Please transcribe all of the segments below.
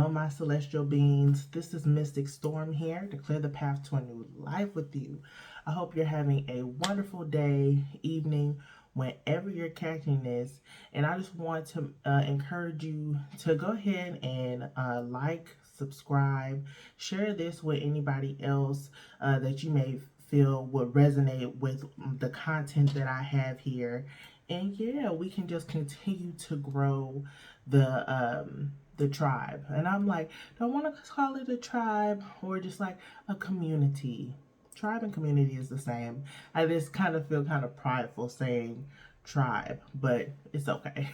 Hello, my celestial beings. This is Mystic Storm here to clear the path to a new life with you. I hope you're having a wonderful day, evening, whenever you're catching this. And I just want to encourage you to go ahead and like, subscribe, share this with anybody else that you may feel would resonate with the content that I have here. And yeah, we can just continue to grow the tribe. And I'm like, don't want to call it a tribe or just like a community. Tribe and community is the same. I just kind of feel kind of prideful saying tribe, but it's okay.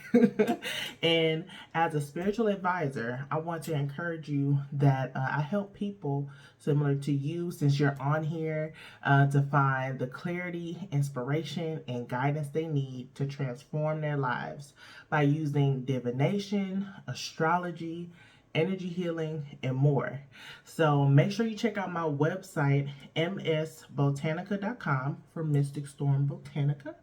And as a spiritual advisor, I want to encourage you that I help people similar to you, since you're on here, to find the clarity, inspiration, and guidance they need to transform their lives by using divination, astrology, energy healing, and more. So make sure you check out my website, msbotanica.com, for Mystic Storm Botanica,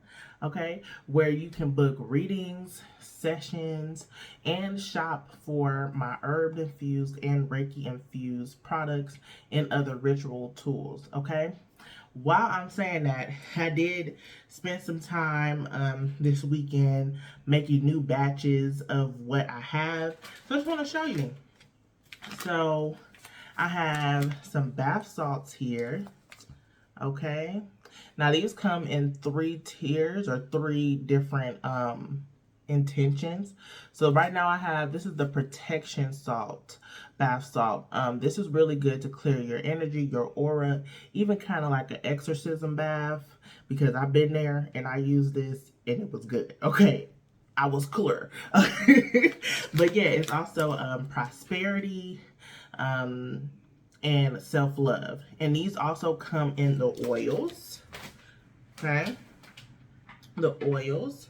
okay, where you can book readings, sessions, and shop for my herb infused and Reiki infused products and other ritual tools, okay? While I'm saying that, I did spend some time this weekend making new batches of what I have. So I just want to show you. So I have some bath salts here. Okay. Now these come in 3 tiers or 3 different intentions. So right now I have, this is the protection salt, bath salt. This is really good to clear your energy, your aura, even kind of like an exorcism bath, because I've been there and I used this and it was good. Okay, I was clear. But yeah, it's also prosperity and self-love. And these also come in the oils. Okay, the oils.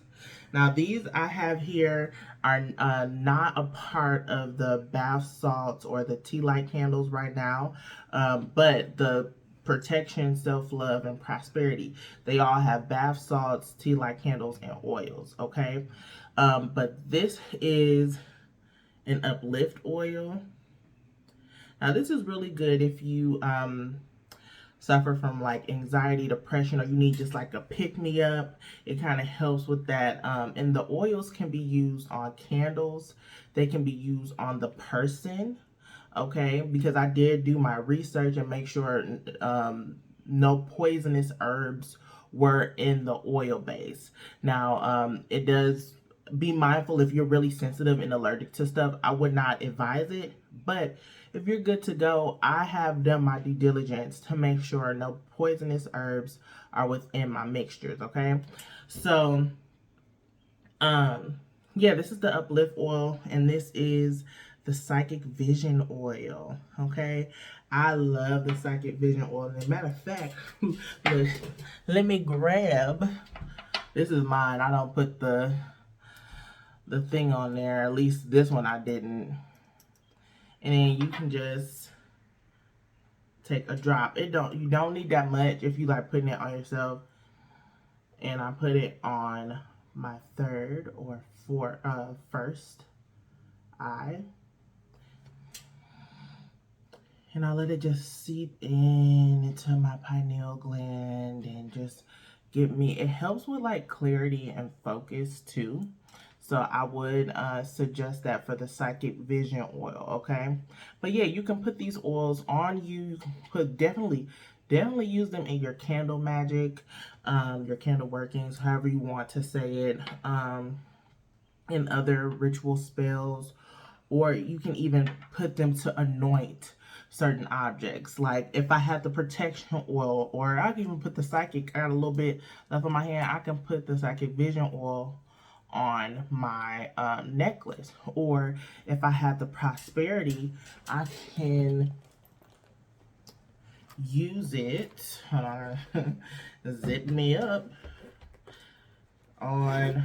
Now these I have here are not a part of the bath salts or the tea light candles right now, but the protection, self-love, and prosperity, they all have bath salts, tea light candles, and oils, okay? But this is an uplift oil. Now this is really good if you suffer from like anxiety, depression, or you need just like a pick-me-up. It kind of helps with that. And the oils can be used on candles. They can be used on the person, okay? Because I did do my research and make sure no poisonous herbs were in the oil base. Now, it does, be mindful if you're really sensitive and allergic to stuff. I would not advise it, but if you're good to go, I have done my due diligence to make sure no poisonous herbs are within my mixtures, okay? So, yeah, this is the uplift oil, and this is the psychic vision oil, okay? I love the psychic vision oil. As a matter of fact, let me grab, this is mine. I don't put the thing on there, at least this one I didn't. And then you can just take a drop. You don't need that much if you like putting it on yourself. And I put it on my third or first eye. And I let it just seep into my pineal gland and just give me, it helps with like clarity and focus too. So I would suggest that for the psychic vision oil, okay? But yeah, you can put these oils on you. You can put definitely use them in your candle magic, your candle workings, however you want to say it, in other ritual spells, or you can even put them to anoint certain objects. Like if I had the protection oil, or I can even put the psychic, I got a little bit left on my hand, I can put the psychic vision oil on my necklace. Or if I had the prosperity, I can use it, zip me up, on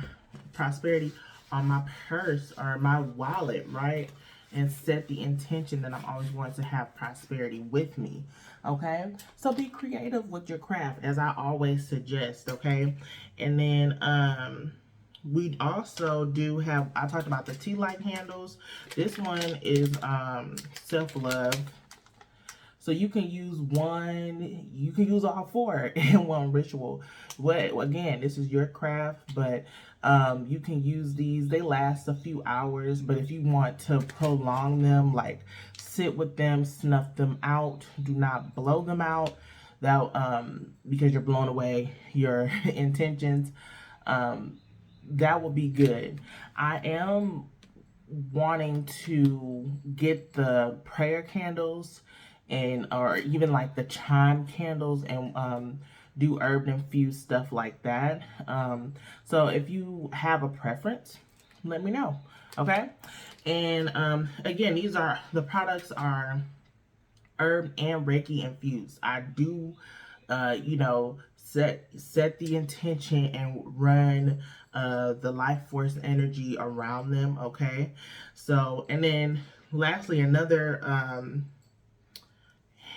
prosperity on my purse or my wallet, right? And set the intention that I'm always going to have prosperity with me, okay? So be creative with your craft, as I always suggest, okay? And then we also do have, I talked about the tea light candles. This one is self-love. So you can use one, you can use all four in one ritual. Again, this is your craft, but you can use these. They last a few hours, but if you want to prolong them, like sit with them, snuff them out, do not blow them out, that because you're blowing away your intentions. That will be good. I am wanting to get the prayer candles and or even like the chime candles and do herb infused stuff like that. So if you have a preference, let me know. Okay. And again, the products are herb and Reiki infused. I do set the intention and run the life force energy around them. Okay. So, and then lastly, another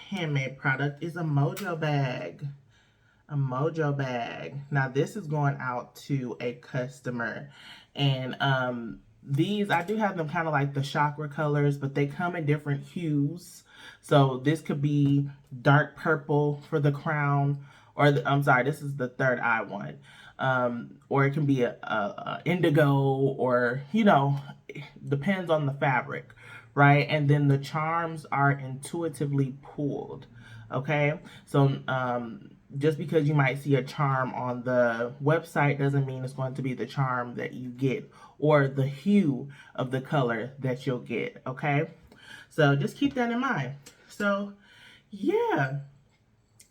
handmade product is a Mojo Bag. A Mojo Bag. Now this is going out to a customer, and these, I do have them kind of like the chakra colors, but they come in different hues. So this could be dark purple for the crown, or I'm sorry, this is the third eye one. Or it can be a indigo, or depends on the fabric, right? And then the charms are intuitively pulled. Okay, so just because you might see a charm on the website doesn't mean it's going to be the charm that you get or the hue of the color that you'll get. Okay, so just keep that in mind. So yeah,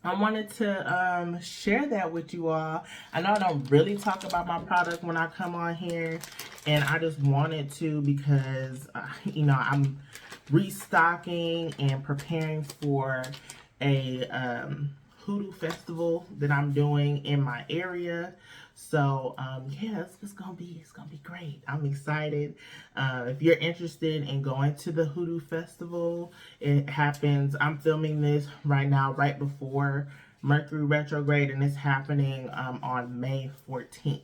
I wanted to share that with you all. I know I don't really talk about my product when I come on here, and I just wanted to because I'm restocking and preparing for a hoodoo festival that I'm doing in my area. So yeah, it's gonna be great. I'm excited. If you're interested in going to the hoodoo festival, it happens. I'm filming this right now, right before Mercury Retrograde, and it's happening on May 14th.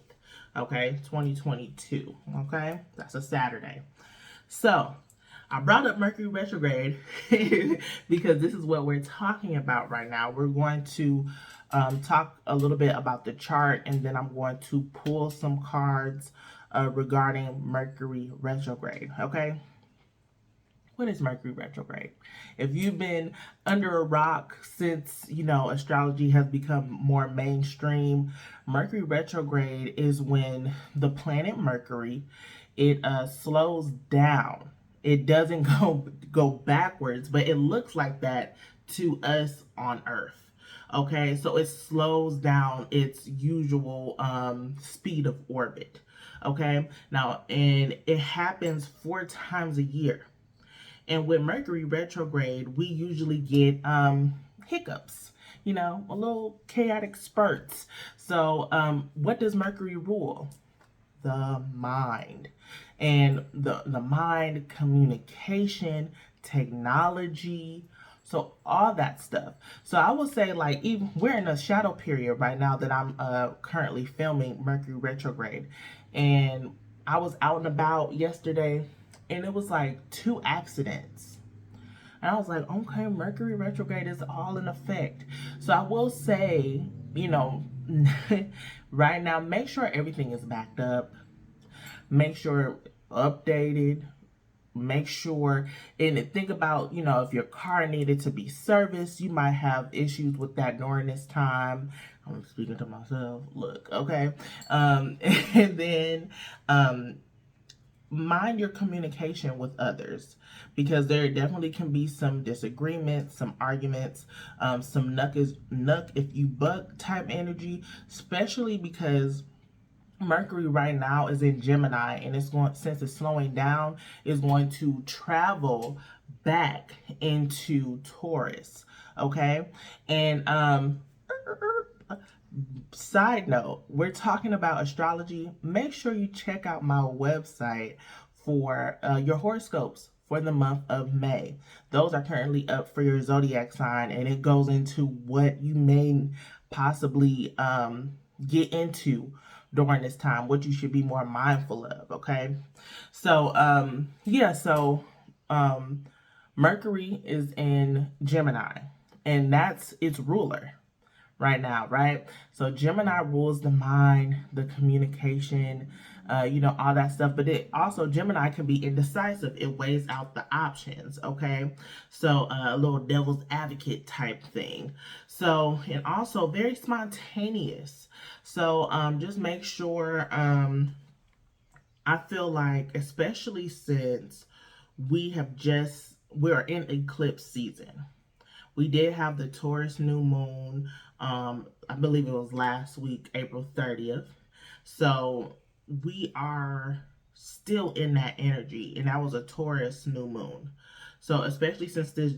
Okay, 2022. Okay, that's a Saturday. So I brought up Mercury Retrograde because this is what we're talking about right now. We're going to talk a little bit about the chart, and then I'm going to pull some cards regarding Mercury Retrograde. Okay? What is Mercury Retrograde? If you've been under a rock since, astrology has become more mainstream, Mercury Retrograde is when the planet Mercury, it slows down. It doesn't go backwards, but it looks like that to us on Earth. Okay, so it slows down its usual speed of orbit. Okay, now, and it happens 4 times a year. And with Mercury retrograde, we usually get hiccups, a little chaotic spurts. So what does Mercury rule? The mind. And the mind, communication, technology, so all that stuff. So I will say, like, even we're in a shadow period right now that I'm currently filming Mercury retrograde. And I was out and about yesterday, and it was like 2 accidents. And I was like, okay, Mercury retrograde is all in effect. So I will say, right now, make sure everything is backed up. Make sure updated. Make sure, and think about, if your car needed to be serviced, you might have issues with that during this time. I'm speaking to myself. Look, okay. And then mind your communication with others, because there definitely can be some disagreements, some arguments, some nuck if you buck type energy, especially because Mercury right now is in Gemini, and it's going, since it's slowing down, is going to travel back into Taurus. Okay, and side note, we're talking about astrology. Make sure you check out my website for your horoscopes for the month of May. Those are currently up for your zodiac sign, and it goes into what you may possibly get into during this time, what you should be more mindful of, okay? So, yeah, so Mercury is in Gemini, and that's its ruler right now, right? So Gemini rules the mind, the communication, all that stuff. But it also, Gemini can be indecisive. It weighs out the options, okay? So a little devil's advocate type thing. So, and also very spontaneous. So just make sure, I feel like, especially since we're in eclipse season. We did have the Taurus new moon. I believe it was last week, April 30th. So we are still in that energy, and that was a Taurus new moon. So especially since this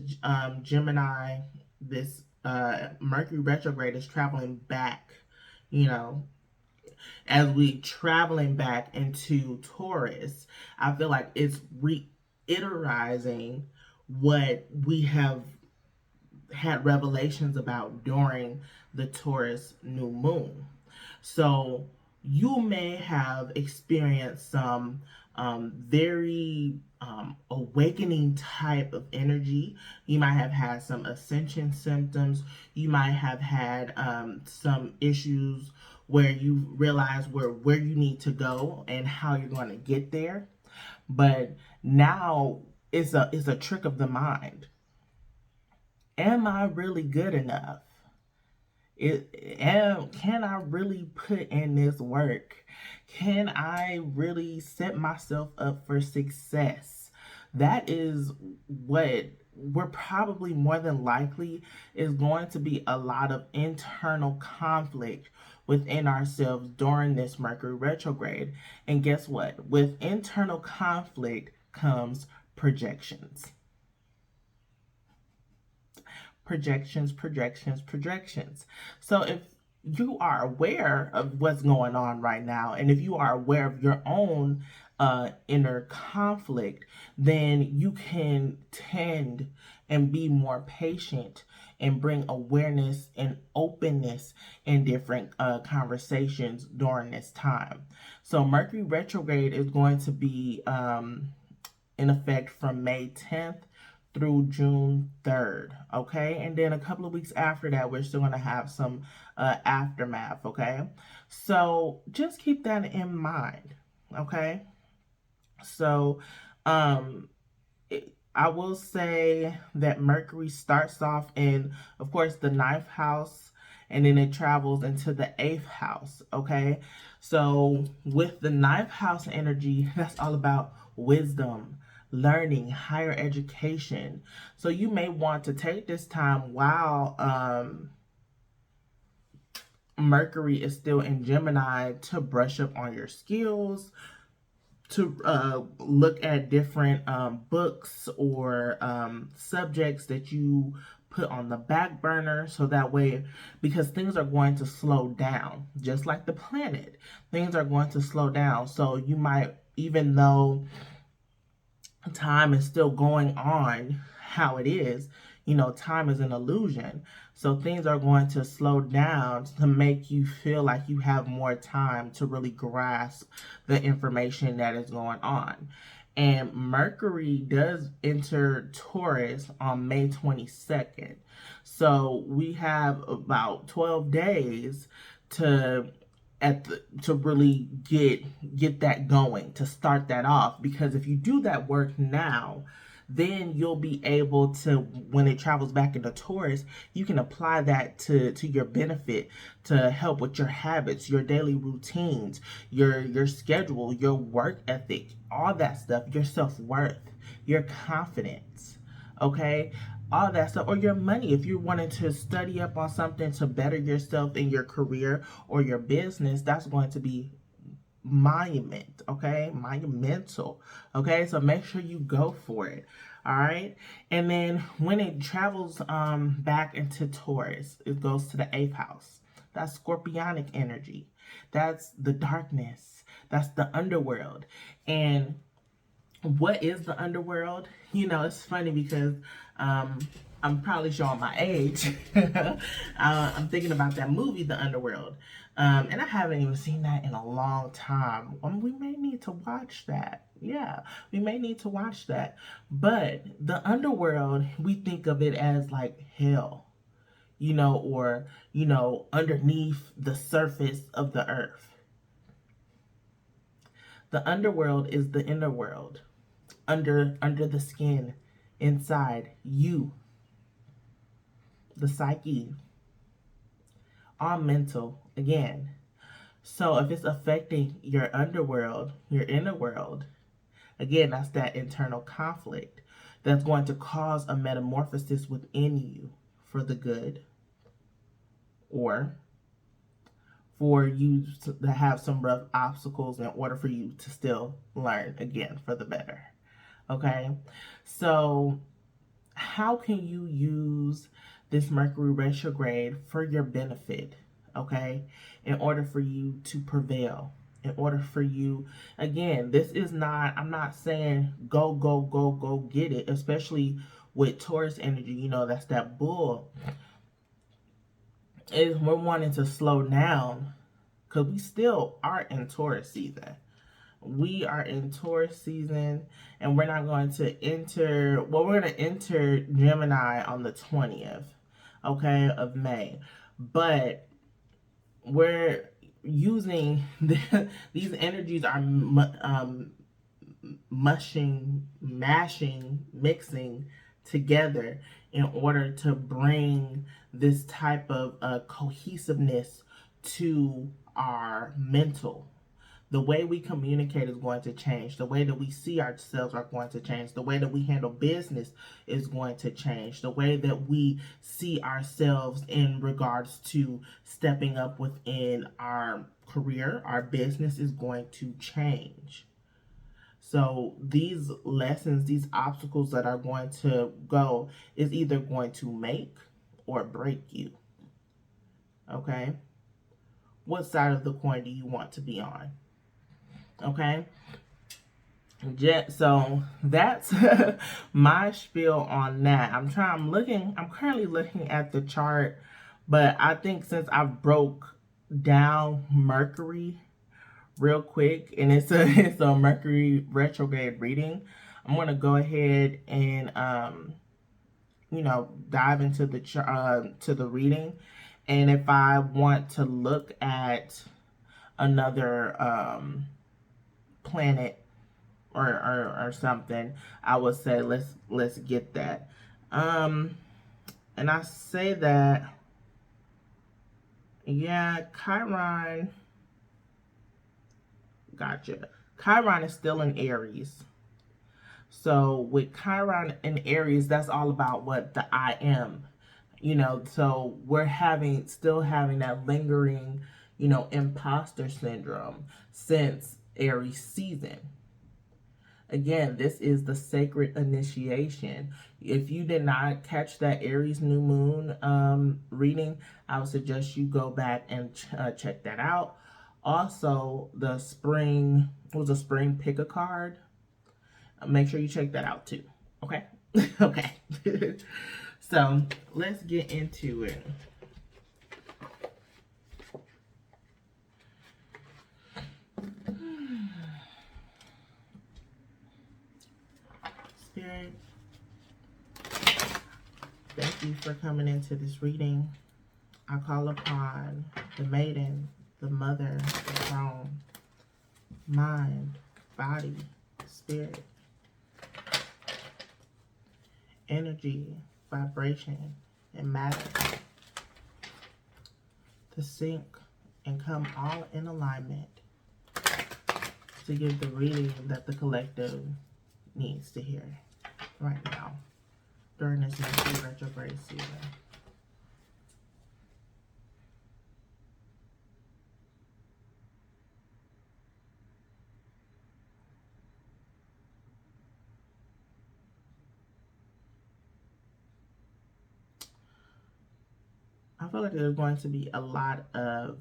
Gemini, this Mercury retrograde is traveling back, as we traveling back into Taurus, I feel like it's reiterizing what we have had revelations about during the Taurus new moon. So you may have experienced some very awakening type of energy. You might have had some ascension symptoms. You might have had some issues where you realize where you need to go and how you're going to get there. But now it's a trick of the mind. Am I really good enough? Can I really put in this work? Can I really set myself up for success? That is what we're probably more than likely is going to be a lot of internal conflict within ourselves during this Mercury retrograde. And guess what? With internal conflict comes projections. Projections. So if you are aware of what's going on right now, and if you are aware of your own inner conflict, then you can tend and be more patient and bring awareness and openness in different conversations during this time. So Mercury retrograde is going to be in effect from May 10th through June 3rd, okay? And then a couple of weeks after that, we're still going to have some aftermath, okay? So just keep that in mind, okay? So I will say that Mercury starts off in, of course, the 9th house, and then it travels into the 8th house, okay? So with the 9th house energy, that's all about wisdom, learning, higher education. So you may want to take this time while Mercury is still in Gemini to brush up on your skills, to look at different books or subjects that you put on the back burner, so that way, because things are going to slow down, just like the planet, things are going to slow down. So you might, even though time is still going on how it is, time is an illusion. So things are going to slow down to make you feel like you have more time to really grasp the information that is going on. And Mercury does enter Taurus on May 22nd. So we have about 12 days to really get that going, to start that off. Because if you do that work now, then you'll be able to, when it travels back into Taurus, you can apply that to your benefit, to help with your habits, your daily routines, your schedule, your work ethic, all that stuff, your self-worth, your confidence, okay? All that stuff, or your money. If you're wanting to study up on something to better yourself in your career or your business, that's going to be monumental, okay? So make sure you go for it, all right? And then when it travels back into Taurus, it goes to the 8th house. That's scorpionic energy. That's the darkness. That's the underworld. And what is the underworld? It's funny because I'm probably showing my age. I'm thinking about that movie, The Underworld. And I haven't even seen that in a long time. We may need to watch that. Yeah, we may need to watch that. But the underworld, we think of it as like hell, or, underneath the surface of the earth. The underworld is the inner world, under the skin, inside you, the psyche, all mental again. So if it's affecting your underworld, your inner world, again, that's that internal conflict that's going to cause a metamorphosis within you for the good, or for you to have some rough obstacles in order for you to still learn again for the better. Okay? So how can you use this Mercury retrograde for your benefit? Okay? In order for you to prevail. In order for you, again, this is not, I'm not saying go, go, go, go get it, especially with Taurus energy, that's that bull. We're wanting to slow down because we still are in Taurus season. We are in Taurus season, and we're not going to enter, we're going to enter Gemini on the 20th, okay, of May. But we're using these energies are mixing together in order to bring this type of cohesiveness to our mental. The way we communicate is going to change. The way that we see ourselves are going to change. The way that we handle business is going to change. The way that we see ourselves in regards to stepping up within our career, our business is going to change. So these lessons, these obstacles that are going to go is either going to make or break you. Okay? What side of the coin do you want to be on? Okay? So that's my spiel on that. I'm currently looking at the chart, but I think since I broke down Mercury real quick, and it's a Mercury retrograde reading, I'm going to go ahead and dive into the reading. And if I want to look at another planet or something, I would say let's get that. And I say that, yeah, Chiron, gotcha. Chiron is still in Aries. So with Chiron in Aries, that's all about what the I am. So we're still having that lingering, imposter syndrome since Aries season. Again, this is the sacred initiation. If you did not catch that Aries new moon reading, I would suggest you go back and check that out. Also, the spring pick a card. Make sure you check that out too. Okay? Okay. So, let's get into it. Spirit, thank you for coming into this reading. I call upon the maiden, the mother, the throne, mind, body, spirit, energy, vibration, and matter to sync and come all in alignment to give the reading that the collective needs to hear right now during this Mercury retrograde season. I feel like there's going to be a lot of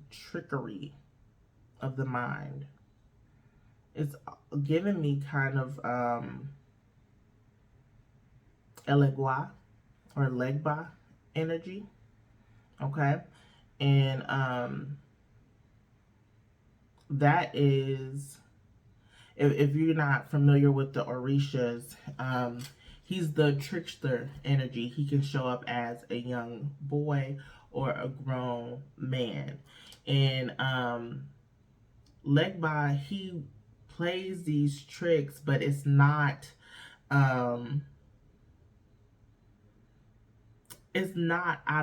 trickery of the mind. It's giving me kind of Elegua, or Legba energy. Okay. And that is, if you're not familiar with the Orishas, he's the trickster energy. He can show up as a young boy or a grown man. And Legba, he plays these tricks, but it's not out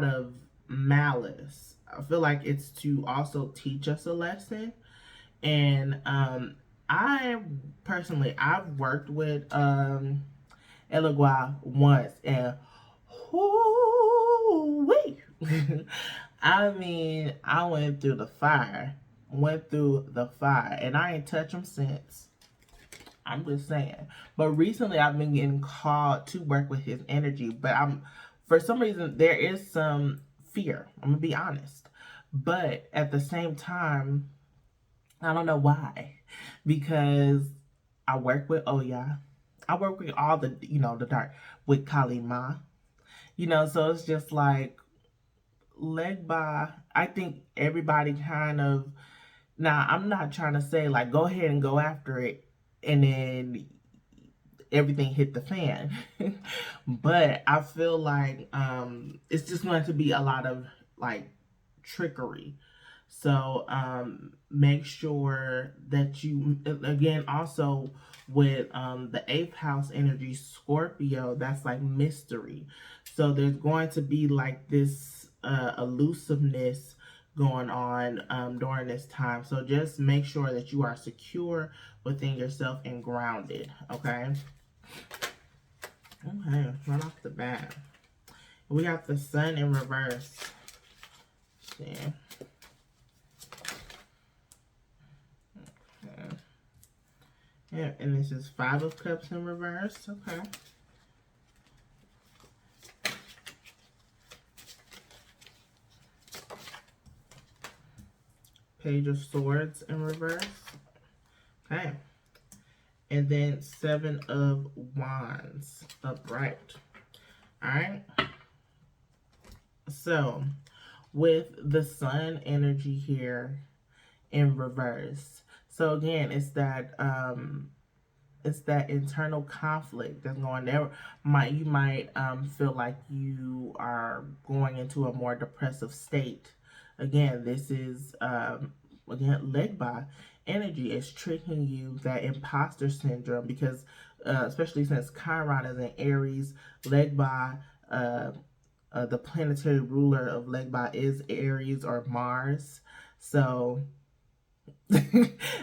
of malice. I feel like it's to also teach us a lesson. And I personally, I've worked with Elegua once, and whoo-wee. I mean, I went through the fire. And I ain't touched him since. I'm just saying. But recently I've been getting called to work with his energy. But for some reason, there is some fear. I'm going to be honest. But at the same time, I don't know why. Because I work with Oya. I work with all the, the dark, with Kalima. So it's just like, Legba, I think everybody kind of, now I'm not trying to say like, go ahead and go after it and then everything hit the fan. But I feel like it's just going to be a lot of like trickery. So make sure that you, again, also with the 8th house energy, Scorpio, that's like mystery. So there's going to be like this elusiveness going on during this time. So just make sure that you are secure within yourself and grounded. Okay. Okay, right off the bat, we got the Sun in reverse. Let's see. Okay. Yeah, and this is 5 of Cups in reverse. Okay. Page of Swords in reverse. Okay. And then 7 of Wands upright. Alright. So, with the Sun energy here in reverse. So again, it's that internal conflict that's going there. You might feel like you are going into a more depressive state. Again, this is again Legba energy is tricking you, that imposter syndrome, because especially since Chiron is in Aries, Legba, the planetary ruler of Legba is Aries or Mars. So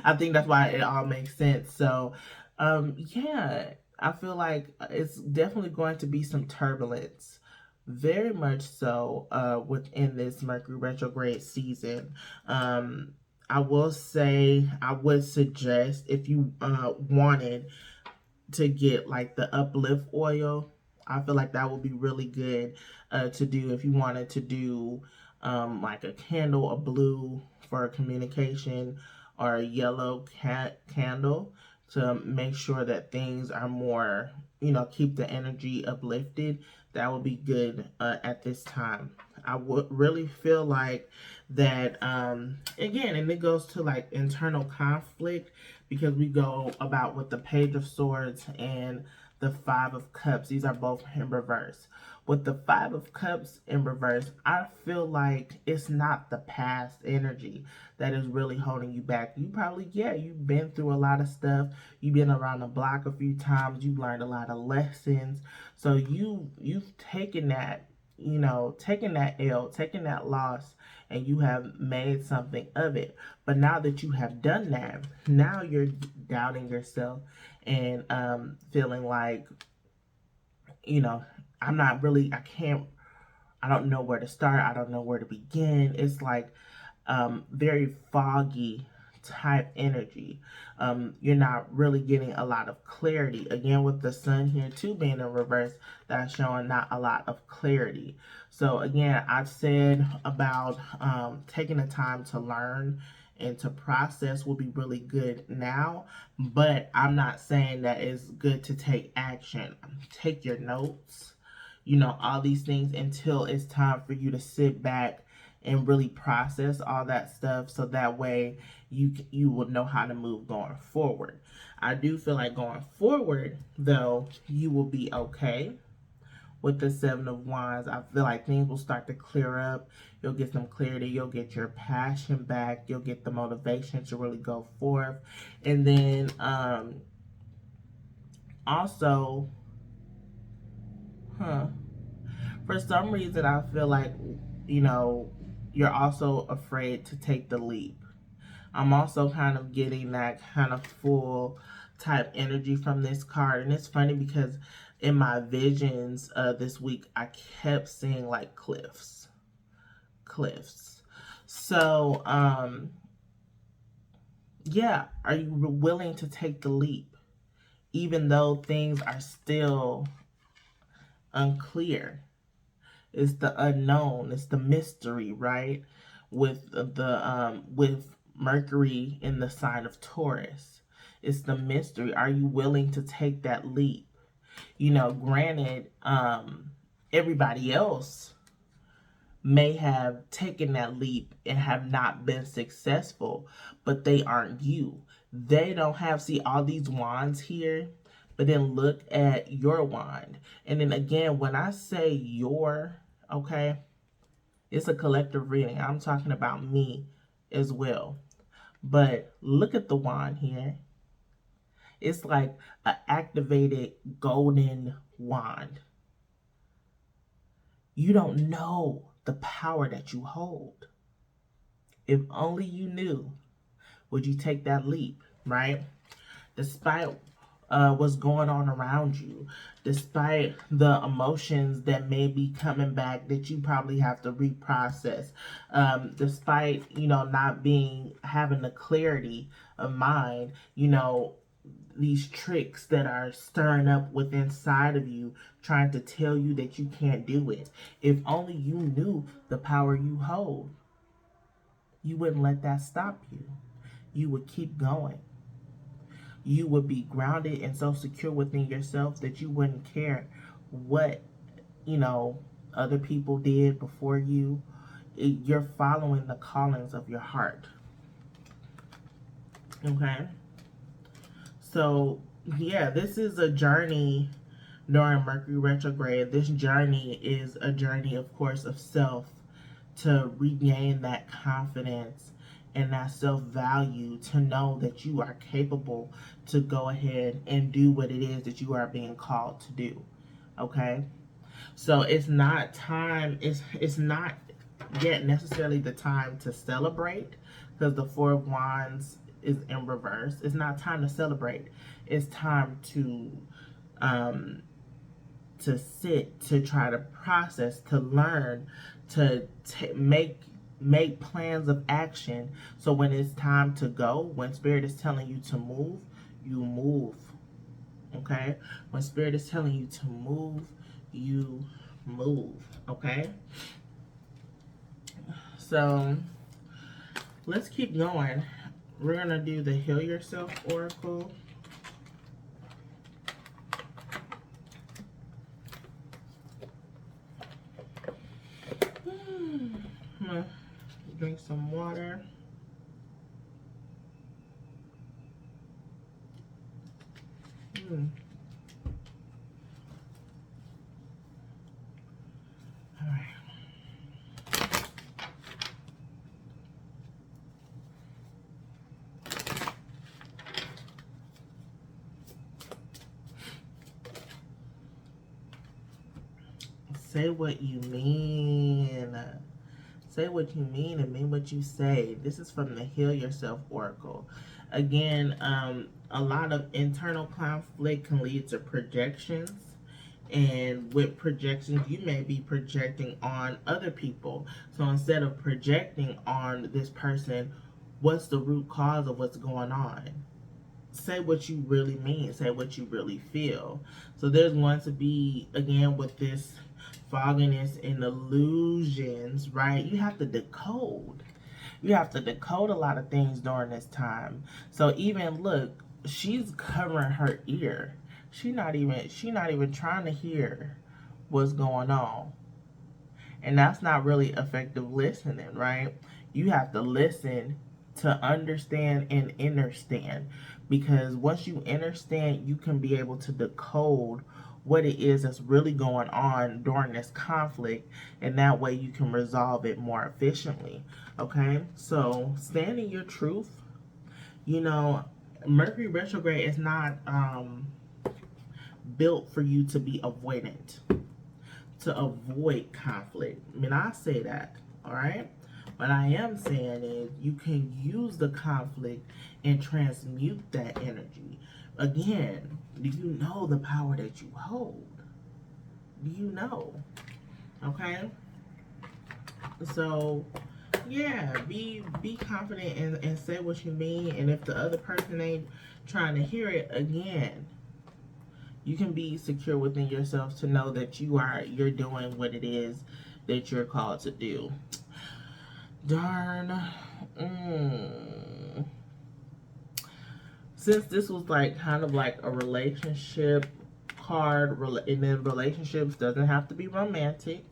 I think that's why it all makes sense. So yeah, I feel like it's definitely going to be some turbulence. Very much so within this Mercury retrograde season. I will say, I would suggest, if you wanted to get like the uplift oil, I feel like that would be really good to do if you wanted to do like a candle, a blue for communication, or a yellow candle to make sure that things are more, keep the energy uplifted. That would be good at this time. I would really feel like that, again, and it goes to like internal conflict, because we go about with the Page of Swords and the 5 of Cups. These are both in reverse. With the 5 of Cups in reverse, I feel like it's not the past energy that is really holding you back. You probably, you've been through a lot of stuff. You've been around the block a few times. You've learned a lot of lessons. So you've taken that, taken that L, taken that loss, and you have made something of it. But now that you have done that, now you're doubting yourself and feeling like, I don't know where to start. I don't know where to begin. It's like very foggy type energy. You're not really getting a lot of clarity. Again, with the Sun here too being in reverse, that's showing not a lot of clarity. So again, I've said about taking the time to learn and to process will be really good now, but I'm not saying that it's good to take action. Take your notes, you know, all these things until it's time for you to sit back and really process all that stuff, so that way you will know how to move going forward. I do feel like going forward, though, you will be okay with the Seven of Wands. I feel like things will start to clear up. You'll get some clarity. You'll get your passion back. You'll get the motivation to really go forth. And then also, for some reason, I feel like, you know, you're also afraid to take the leap. I'm also kind of getting that kind of full type energy from this card. And it's funny because in my visions this week, I kept seeing like cliffs. So, yeah, are you willing to take the leap? Even though things are still unclear. It's the unknown. It's the mystery, right? With with Mercury in the sign of Taurus. It's the mystery. Are you willing to take that leap? You know, granted, everybody else may have taken that leap and have not been successful, but they aren't you. They don't have, see all these wands here, but then look at your wand. And then again, when I say your, okay, it's a collective reading. I'm talking about me as well. But look at the wand here. It's like an activated golden wand. You don't know the power that you hold. If only you knew, would you take that leap, right? Despite what's going on around you, despite the emotions that may be coming back that you probably have to reprocess, despite, you know, not having the clarity of mind, you know, these tricks that are stirring up within inside of you, trying to tell you that you can't do it. If only you knew the power you hold, you wouldn't let that stop you. You would keep going. You would be grounded and so secure within yourself that you wouldn't care what, you know, other people did before you. You're following the callings of your heart. Okay? So, yeah, this is a journey during Mercury retrograde. This journey is a journey, of course, of self, to regain that confidence and that self-value, to know that you are capable to go ahead and do what it is that you are being called to do. Okay? So it's not time, it's not yet necessarily the time to celebrate, because the Four of Wands is in reverse. It's not time to celebrate. It's time to sit, to try to process, to learn, to make plans of action. So when it's time to go, when Spirit is telling you to move, you move. Okay? When Spirit is telling you to move, you move. Okay? So let's keep going. We're going to do the Heal Yourself Oracle. Drink some water. All right. Say what you mean. Say what you mean and mean what you say. This is from the Heal Yourself Oracle. Again, a lot of internal conflict can lead to projections. And with projections, you may be projecting on other people. So instead of projecting on this person, what's the root cause of what's going on? Say what you really mean. Say what you really feel. So there's going to be, again, with this fogginess and illusions, right? You have to decode. You have to decode a lot of things during this time. So even, look, she's covering her ear. She's not even trying to hear what's going on. And that's not really effective listening, right? You have to listen to understand and understand. Because once you understand, you can be able to decode what it is that's really going on during this conflict. And that way you can resolve it more efficiently. Okay? So stand in your truth. You know, Mercury retrograde is not built for you to be avoidant, to avoid conflict. I mean, I say that, all right? What I am saying is you can use the conflict and transmute that energy. Again, do you know the power that you hold? Do you know? Okay? So, yeah, be confident and say what you mean. And if the other person ain't trying to hear it, again, you can be secure within yourself to know that you're doing what it is that you're called to do. Darn. Since this was like kind of like a relationship card, and then relationships doesn't have to be romantic,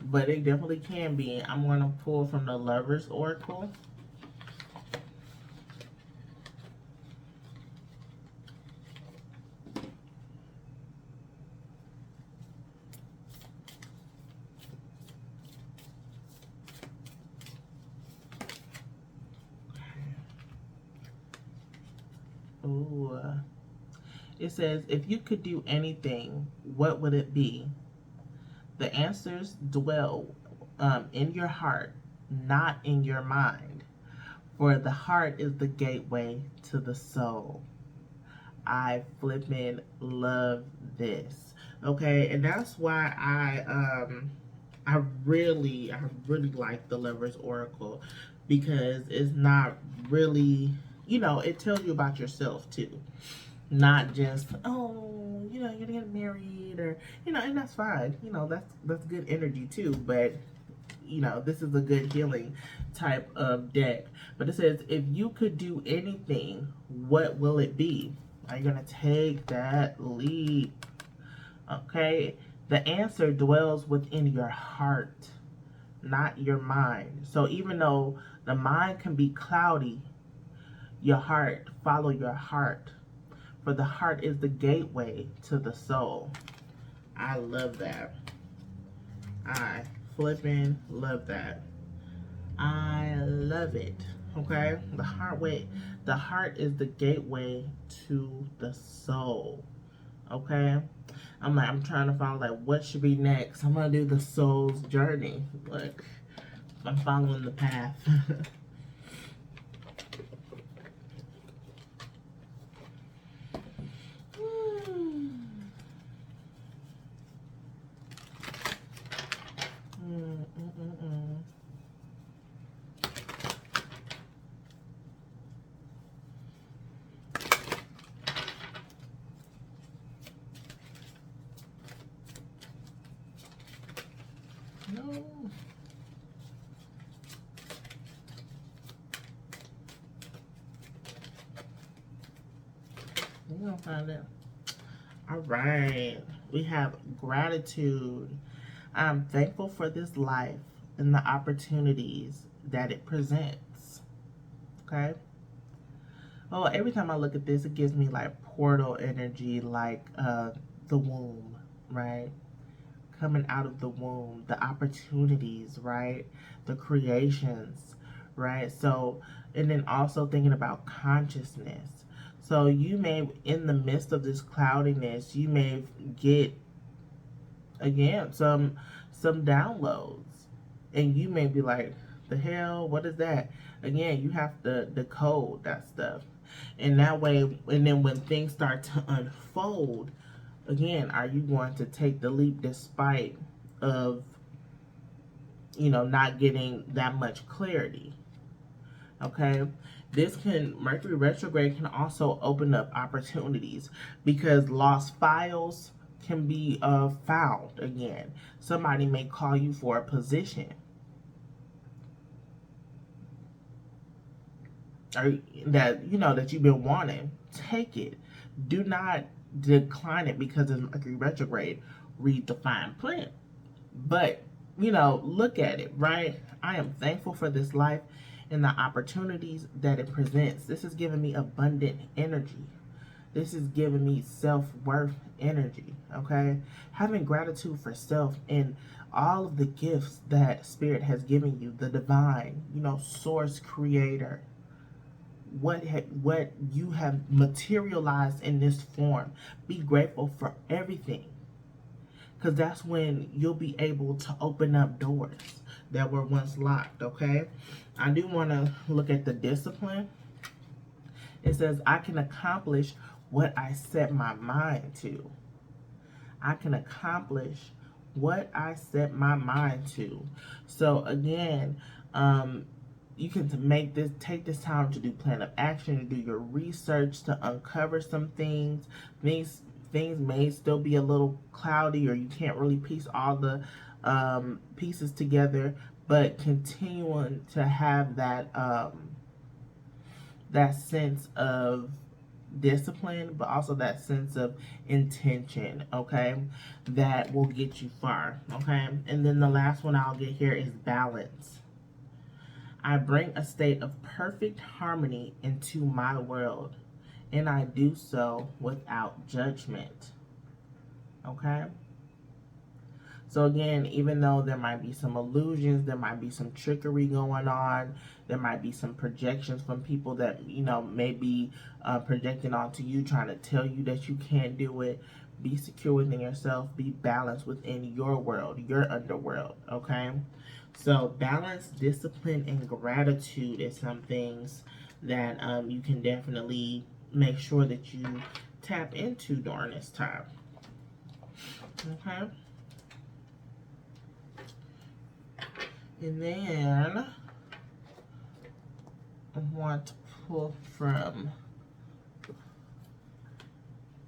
but it definitely can be. I'm going to pull from the Lover's Oracle. Ooh. It says, if you could do anything, what would it be? The answers dwell in your heart, not in your mind. For the heart is the gateway to the soul. I flippin' love this. Okay, and that's why I really like the Lover's Oracle, because it's not really, it tells you about yourself too. Not just, oh, you're gonna get married, or, and that's fine. That's good energy too, but this is a good healing type of deck. But it says, if you could do anything, what will it be? Are you gonna take that leap? Okay, the answer dwells within your heart, not your mind. So even though the mind can be cloudy, your heart, follow your heart. For the heart is the gateway to the soul. I love that. I flipping love that. I love it. Okay? The heart is the gateway to the soul. Okay? I'm trying to find like what should be next. I'm gonna do the soul's journey. Look, I'm following the path. No. We're gonna find it. All right. We have gratitude. I'm thankful for this life and the opportunities that it presents. Okay. Oh, every time I look at this, it gives me like portal energy, like the womb, right? Coming out of the womb, the opportunities, right? The creations, right? So, and then also thinking about consciousness. So you may, in the midst of this cloudiness, you may get, again, some downloads. And you may be like, the hell, what is that? Again, you have to decode that stuff. And that way, and then when things start to unfold, again, are you going to take the leap despite of, not getting that much clarity? Okay? Mercury retrograde can also open up opportunities, because lost files can be found again. Somebody may call you for a position, or that that you've been wanting. Take it. Do not decline it because of Mercury retrograde. read the fine print. But, you know, look at it, right? I am thankful for this life and the opportunities that it presents. This is giving me abundant energy. This is giving me self-worth energy, okay? Having gratitude for self and all of the gifts that Spirit has given you, the divine, you know, source creator, what you have materialized in this form. Be grateful for everything, because that's when you'll be able to open up doors that were once locked, okay? I do want to look at the discipline. It says, I can accomplish what I set my mind to. I can accomplish what I set my mind to. So again, you can take this time to do plan of action, to do your research, to uncover some things. Things may still be a little cloudy, or you can't really piece all the pieces together, but continuing to have that that sense of discipline, but also that sense of intention, okay, that will get you far, okay? And then the last one I'll get here is balance. I bring a state of perfect harmony into my world, and I do so without judgment, okay? So again, even though there might be some illusions, there might be some trickery going on, there might be some projections from people that, you know, may be projecting onto you, trying to tell you that you can't do it. Be secure within yourself. Be balanced within your world, your underworld, okay? So balance, discipline, and gratitude is some things that you can definitely make sure that you tap into during this time, okay? And then I want to pull from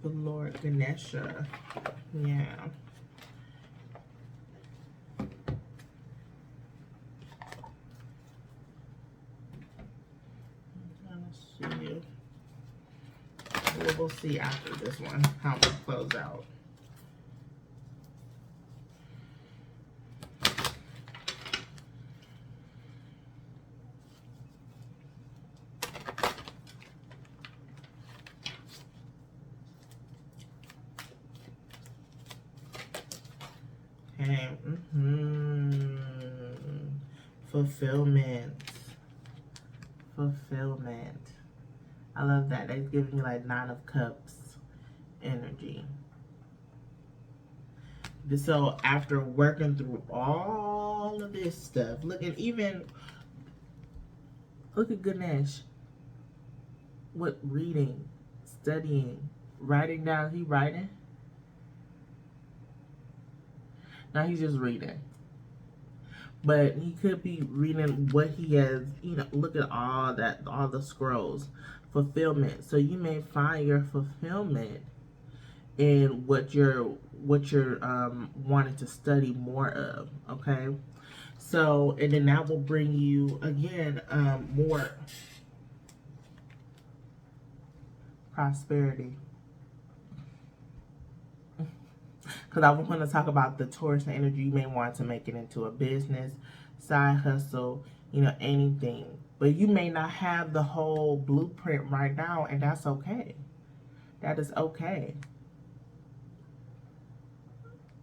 the Lord Ganesha. Yeah. Let's see. We'll see after this one how we close out. Okay. Fulfillment. Fulfillment. I love that. That's giving me like 9 of Cups energy. So after working through all of this stuff, look at Ganesh. What reading, studying, writing down. He writing? Now he's just reading. But he could be reading what he has, you know, look at all the scrolls. Fulfillment. So you may find your fulfillment in what you're wanting to study more of, okay? So, and then that will bring you, again, more prosperity. Because I want to talk about the Taurus energy. You may want to make it into a business, side hustle, you know, anything. But you may not have the whole blueprint right now, and that's okay. That is okay.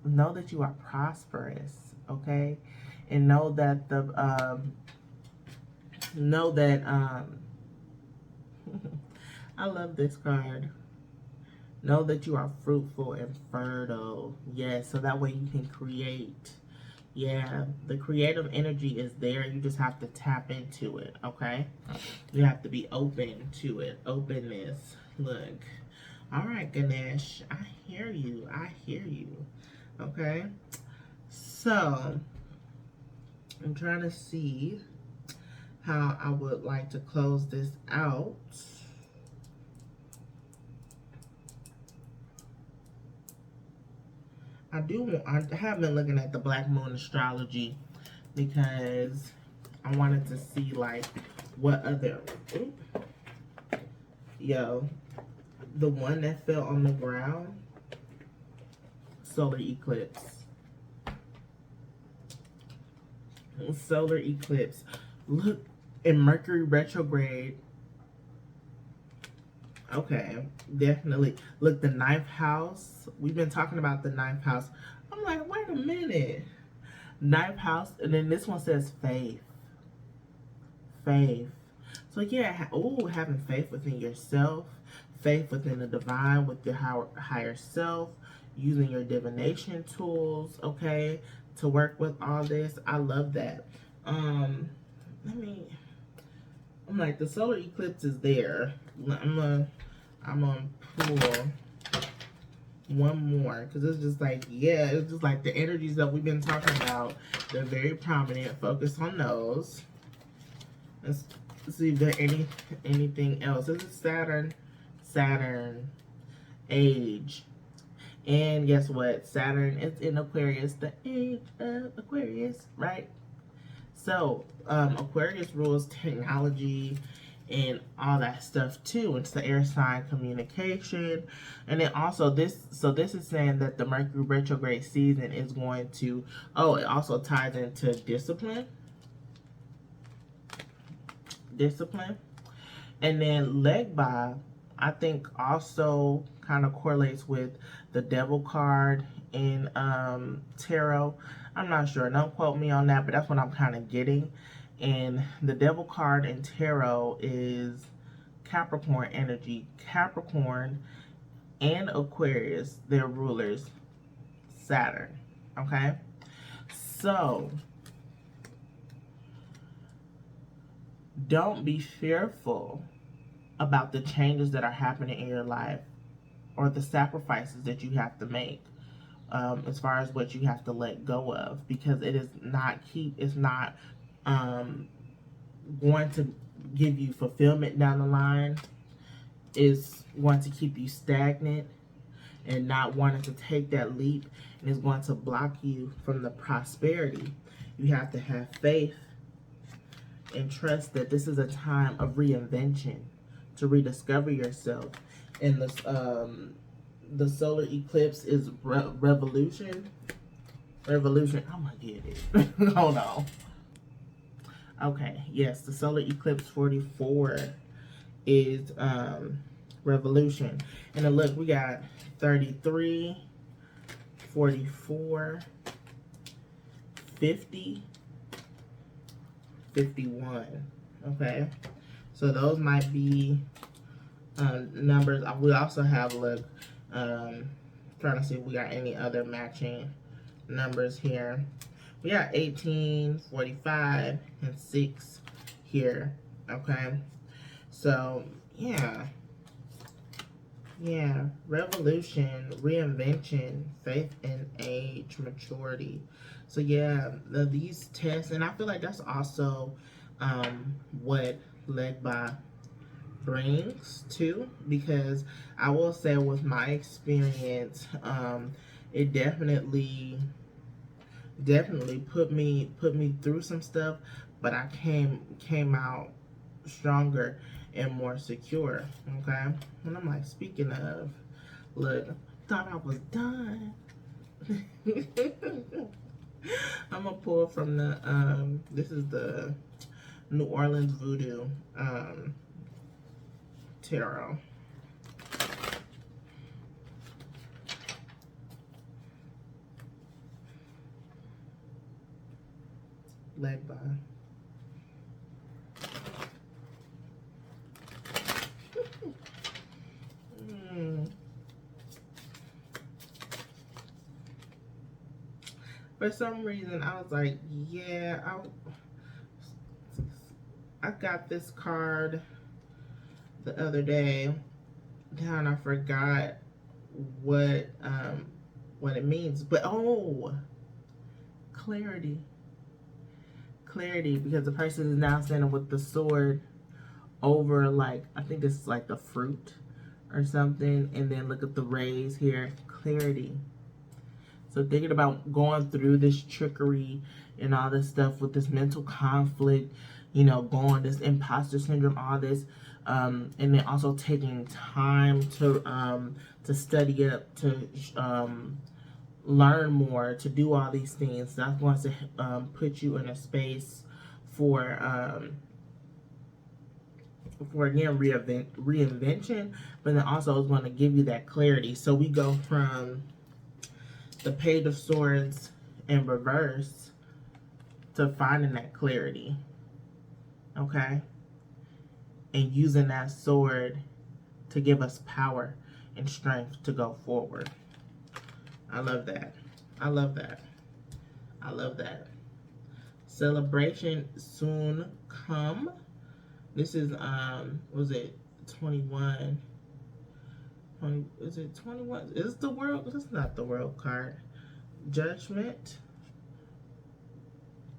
Know that you are prosperous, okay? And know that I love this card. Know that you are fruitful and fertile. Yes, so that way you can create. Yeah, the creative energy is there. You just have to tap into it, okay? You have to be open to it. Openness. Look. All right, Ganesh. I hear you. I hear you. Okay? So, I'm trying to see how I would like to close this out. I have been looking at the Black Moon astrology because I wanted to see like what other, the one that fell on the ground. solar eclipse. Solar eclipse. Look, in Mercury retrograde. Okay, definitely. Look, the 9th house. We've been talking about the 9th house. I'm like, wait a minute. 9th house, and then this one says faith. Faith. So yeah, having faith within yourself, faith within the divine, with your higher self, using your divination tools, okay, to work with all this. I love that. I'm like, the solar eclipse is there. I'm gonna pull one more, because it's just like, yeah, it's just like the energies that we've been talking about. They're very prominent. Focus on those. Let's see if there's anything else. This is Saturn, age. And guess what? Saturn is in Aquarius, the age of Aquarius, right? So, Aquarius rules technology and all that stuff too. It's the air sign, communication. And then also this is saying that the Mercury retrograde season is going to, it also ties into discipline. And then Legba, I think, also kind of correlates with the Devil card in tarot. I'm not sure, don't quote me on that, but that's what I'm kind of getting. And the Devil card in tarot is Capricorn energy. Capricorn and Aquarius, their rulers, Saturn. Okay, so don't be fearful about the changes that are happening in your life, or the sacrifices that you have to make, as far as what you have to let go of, because it is not going to give you fulfillment down the line. It's going to keep you stagnant and not wanting to take that leap, and it's going to block you from the prosperity. You have to have faith and trust that this is a time of reinvention, to rediscover yourself. And the solar eclipse is revolution. I'm gonna get it. Hold on. Okay, yes, the solar eclipse 44 is revolution. And then look, we got 33, 44, 50, 51. Okay, so those might be numbers. We also have, look, trying to see if we got any other matching numbers here. We got 18, 45, and 6 here. Okay, so yeah, revolution, reinvention, faith in age, maturity. So yeah, these tests, and I feel like that's also what Legba brings too, because I will say, with my experience, it definitely put me through some stuff, but I came out stronger and more secure. Okay, and I'm like, speaking of, look, thought I was done. I'm gonna pull from the this is the New Orleans Voodoo tarot. Led by For some reason, I was like, yeah, I got this card the other day, and I forgot what it means. But clarity, because the person is now standing with the sword over, like, I think this is like the fruit or something, and then look at the rays here, clarity. So thinking about going through this trickery and all this stuff with this mental conflict, you know, going this imposter syndrome, all this, and then also taking time to study up, to learn more, to do all these things. That's going to put you in a space for again reinvention, but then also it's going to give you that clarity. So we go from the Page of Swords in reverse to finding that clarity, okay, and using that sword to give us power and strength to go forward. I love that. I love that. I love that. Celebration soon come. This is was it 21? 20, is it 21? Is the world? This is not the world card. Judgment.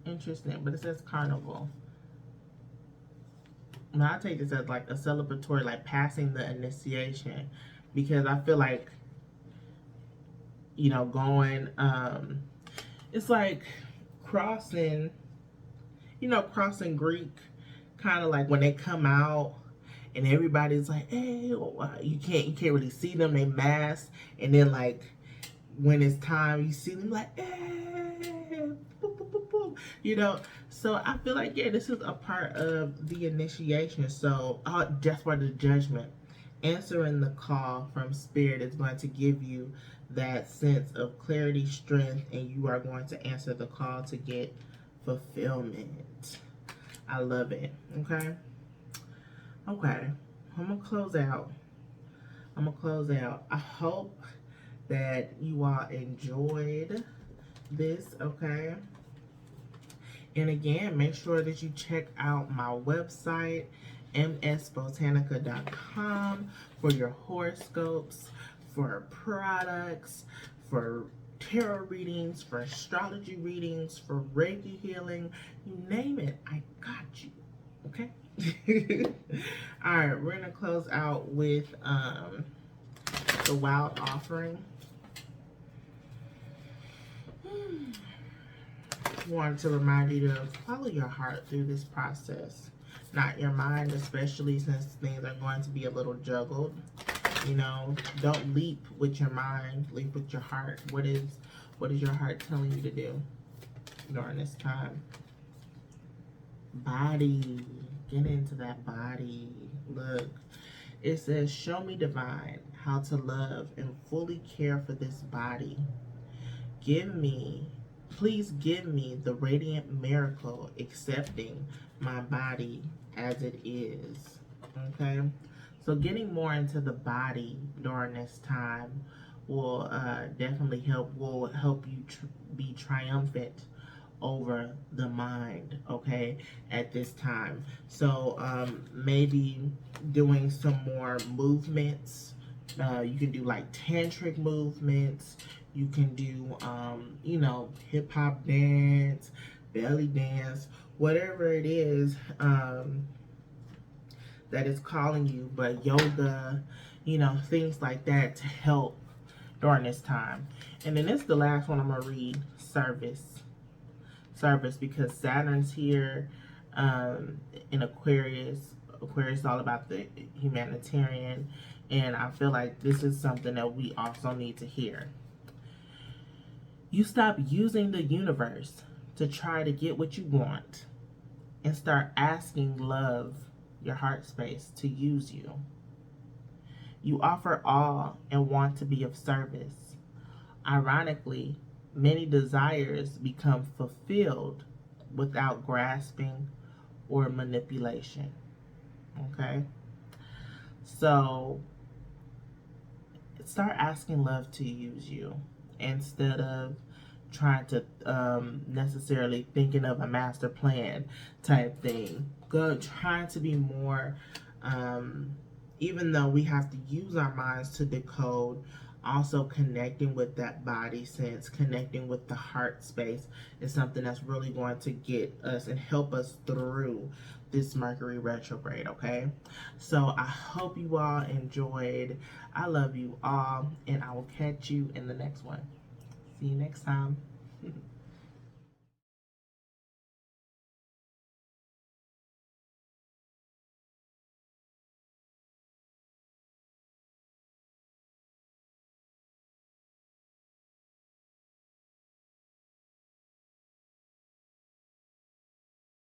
Interesting, but it says carnival. Now I take this as like a celebratory, like passing the initiation, because I feel like, you know, going, it's like crossing, you know, crossing Greek, kind of like when they come out and everybody's like, hey, you can't really see them, they mask, and then like when it's time, you see them like, hey, boop, boop, boop, boop. You know, so I feel like, yeah, this is a part of the initiation. So that's why the judgment, answering the call from spirit, is going to give you that sense of clarity, strength, and you are going to answer the call to get fulfillment. I love it. Okay. Okay. I'm gonna close out. I hope that you all enjoyed this. Okay. And again, make sure that you check out my website, msbotanica.com, for your horoscopes, for products, for tarot readings, for astrology readings, for Reiki healing. You name it, I got you. Okay? Alright, we're going to close out with the Wild Offering. Want to remind you to follow your heart through this process, not your mind, especially since things are going to be a little juggled. You know, don't leap with your mind, leap with your heart. What is your heart telling you to do during this time? Body, get into that body. Look, it says, show me, divine, how to love and fully care for this body. Please give me the radiant miracle, accepting my body as it is. Okay? So getting more into the body during this time will definitely help you be triumphant over the mind, okay, at this time. So maybe doing some more movements. You can do like tantric movements. You can do, you know, hip-hop dance, belly dance, whatever it is that is calling you, but yoga, you know, things like that to help during this time. And then this is the last one I'm going to read, service, because Saturn's here in Aquarius. Aquarius is all about the humanitarian, and I feel like this is something that we also need to hear. You stop using the universe to try to get what you want and start asking love, your heart space, to use you. You offer all and want to be of service. Ironically, many desires become fulfilled without grasping or manipulation. Okay? So, start asking love to use you, instead of trying to necessarily thinking of a master plan type thing. Trying to be more, even though we have to use our minds to decode, also connecting with that body sense, connecting with the heart space is something that's really going to get us and help us through this Mercury retrograde, okay? So I hope you all enjoyed. I love you all, and I will catch you in the next one. See you next time.